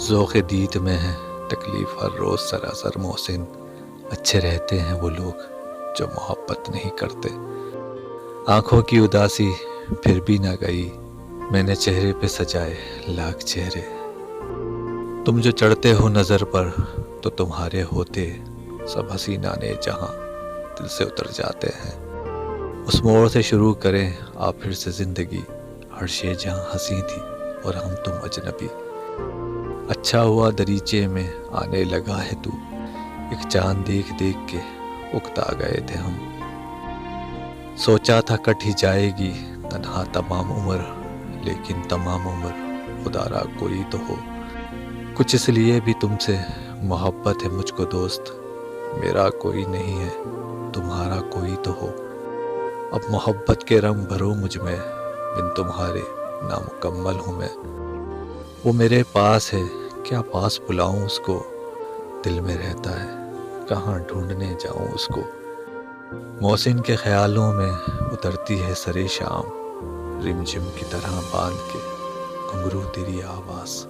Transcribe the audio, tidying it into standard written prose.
ذوق دید میں ہے تکلیف ہر روز سراسر محسن، اچھے رہتے ہیں وہ لوگ جو محبت نہیں کرتے۔ آنکھوں کی اداسی پھر بھی نہ گئی، میں نے چہرے پہ سجائے لاکھ چہرے۔ تم جو چڑھتے ہو نظر پر تو تمہارے ہوتے سب حسینانے جہاں دل سے اتر جاتے ہیں۔ اس موڑ سے شروع کریں آپ پھر سے زندگی، ہر شے جہاں ہنسی تھی اور ہم تم اجنبی۔ اچھا ہوا دریچے میں آنے لگا ہے تو، ایک چاند دیکھ دیکھ کے اکتا گئے تھے ہم۔ سوچا تھا کٹ ہی جائے گی تنہا تمام عمر، لیکن تمام عمر خدا را کوئی تو ہو۔ کچھ اس لیے بھی تم سے محبت ہے مجھ کو دوست، میرا کوئی نہیں ہے تمہارا کوئی تو ہو۔ اب محبت کے رنگ بھرو مجھ میں، بن تمہارے نامکمل ہوں میں۔ وہ میرے پاس ہے کیا پاس بلاؤں اس کو، دل میں رہتا ہے کہاں ڈھونڈنے جاؤں اس کو۔ محسن کے خیالوں میں اترتی ہے سرے شام، رم جھم کی طرح باندھ کے گھنگرو تیری آواز۔